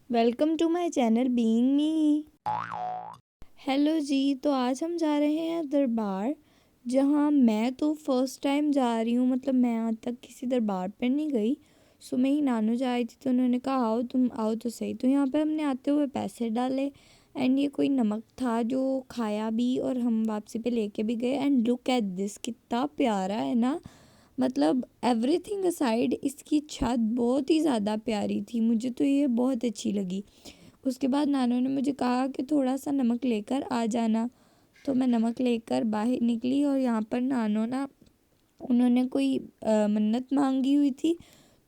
Welcome to my channel being me. Hello जी, तो आज हम जा रहे हैं दरबार, जहां मैं तो फर्स्ट टाइम जा रही हूँ। मतलब मैं आज तक किसी दरबार पर नहीं गई। सो मेरी नानू जा रही थी तो उन्होंने कहा आओ, तुम आओ तो सही। तो यहाँ पे हमने आते हुए पैसे डाले एंड ये कोई नमक था जो खाया भी और हम वापसी पे लेके भी गए। एंड लुक एट दिस, कितना प्यारा है ना। मतलब एवरीथिंग असाइड इसकी छत बहुत ही ज़्यादा प्यारी थी, मुझे तो ये बहुत अच्छी लगी। उसके बाद नानू ने मुझे कहा कि थोड़ा सा नमक लेकर आ जाना। तो मैं नमक लेकर बाहर निकली और यहाँ पर नानू ना, उन्होंने कोई मन्नत मांगी हुई थी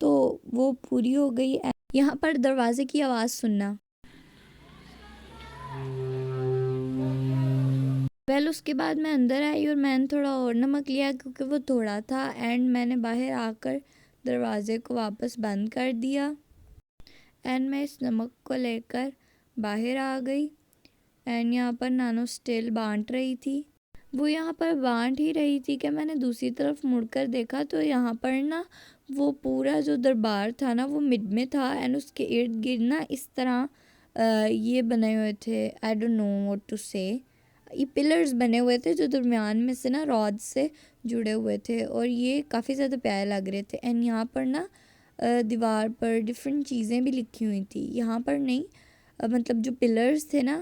तो वो पूरी हो गई। यहाँ पर दरवाजे की आवाज़ सुनना। उसके बाद मैं अंदर आई और मैंने थोड़ा और नमक लिया क्योंकि वो थोड़ा था। एंड मैंने बाहर आकर दरवाज़े को वापस बंद कर दिया एंड मैं इस नमक को लेकर बाहर आ गई। एंड यहाँ पर नानो स्टिल बांट रही थी। वो यहाँ पर बांट ही रही थी कि मैंने दूसरी तरफ मुड़कर देखा तो यहाँ पर ना वो पूरा जो दरबार था ना वो मिड में था एंड उसके इर्द गिर्द ना इस तरह ये बने हुए थे। I don't know what to say. ये पिलर्स बने हुए थे जो दरमियान में से ना रॉड से जुड़े हुए थे और ये काफ़ी ज़्यादा प्यारे लग रहे थे। एंड यहाँ पर ना दीवार पर डिफरेंट चीज़ें भी लिखी हुई थी। यहाँ पर नहीं, मतलब जो पिलर्स थे ना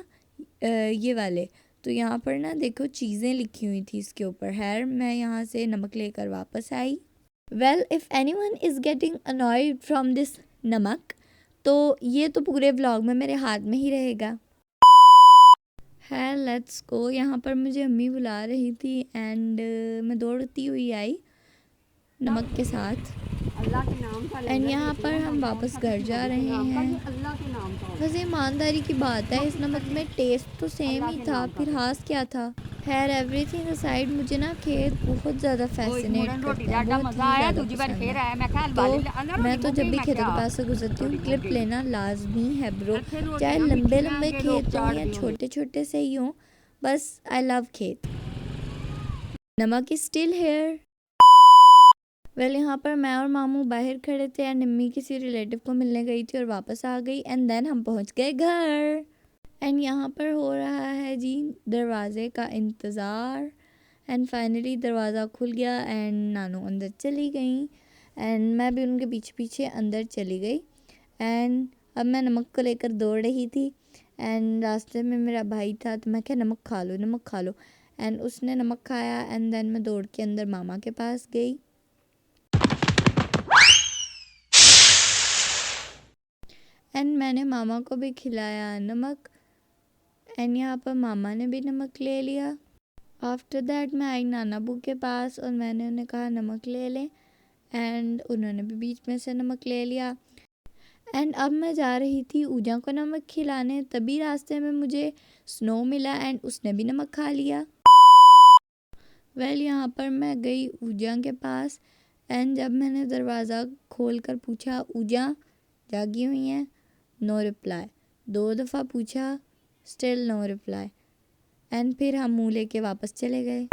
ये वाले, तो यहाँ पर ना देखो चीज़ें लिखी हुई थी इसके ऊपर। खैर मैं यहाँ से नमक लेकर वापस आई। If anyone is getting annoyed from this namak, तो ये तो पूरे व्लॉग में मेरे हाथ में ही रहेगा। है लेट्स गो। यहाँ पर मुझे अम्मी बुला रही थी एंड मैं दौड़ती हुई आई नमक के साथ। एंड यहाँ पर हम वापस घर जा रहे हैं। वैसे ईमानदारी की बात है, इस नमक में टेस्ट तो सेम ही था, फिर हास क्या था। खैर एवरीथिंग असाइड, मुझे ना खेत बहुत ज़्यादा फैसिनेट करता है, बहुत ही ज़्यादा पसंद है। तो मैं तो जब भी खेतों के पास से गुजरती हूँ क्लिप लेना लाजमी है ब्रो, चाहे लंबे लंबे खेत हों या छोटे छोटे से ही हों, बस आई लव खेत। नमक इज स्टिल हेयर। यहाँ पर मैं और मामू बाहर खड़े थे एंड अम्मी किसी रिलेटिव को मिलने गई थी और वापस आ गई एंड देन हम पहुंच गए घर। एंड यहाँ पर हो रहा है जी दरवाज़े का इंतज़ार। एंड फाइनली दरवाज़ा खुल गया एंड नानू अंदर चली गई एंड मैं भी उनके पीछे पीछे अंदर चली गई। एंड अब मैं नमक को लेकर दौड़ रही थी एंड रास्ते में मेरा भाई था तो मैं क्या नमक खा लो, नमक खा लो। एंड उसने नमक खाया एंड देन मैं दौड़ के अंदर मामा के पास गई एंड मैंने मामा को भी खिलाया नमक एंड यहाँ पर मामा ने भी नमक ले लिया। आफ्टर दैट मैं आई नाना बू के पास और मैंने उन्हें कहा नमक ले लें एंड उन्होंने भी बीच में से नमक ले लिया। एंड अब मैं जा रही थी ऊजा को नमक खिलाने, तभी रास्ते में मुझे स्नो मिला एंड उसने भी नमक खा लिया। यहाँ पर मैं गई ऊजा के पास एंड जब मैंने दरवाज़ा खोल कर पूछा ऊजा जागी हुई हैं, नो रिप्लाई। 2 दफ़ा पूछा, स्टिल नो रिप्लाई। एंड फिर हम मुँह लेके वापस चले गए।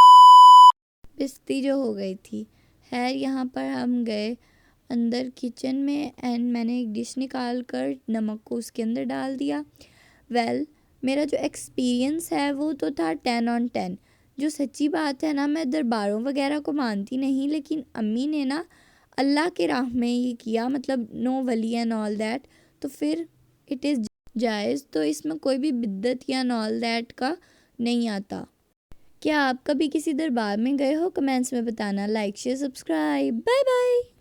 बेइज्जती जो हो गई थी। खैर यहाँ पर हम गए अंदर किचन में एंड मैंने एक डिश निकाल कर नमक को उसके अंदर डाल दिया। मेरा जो एक्सपीरियंस है वो तो था 10 ऑन 10। जो सच्ची बात है ना, मैं दरबारों वगैरह को मानती नहीं, लेकिन अम्मी ने ना अल्लाह के राह में ये किया, मतलब नो वली एंड ऑल दैट, तो फिर इट इज़ जायज़। तो इसमें कोई भी बिद्दत या ऑल दैट का नहीं आता। क्या आप कभी किसी दरबार में गए हो? कमेंट्स में बताना। Like share subscribe. Bye bye.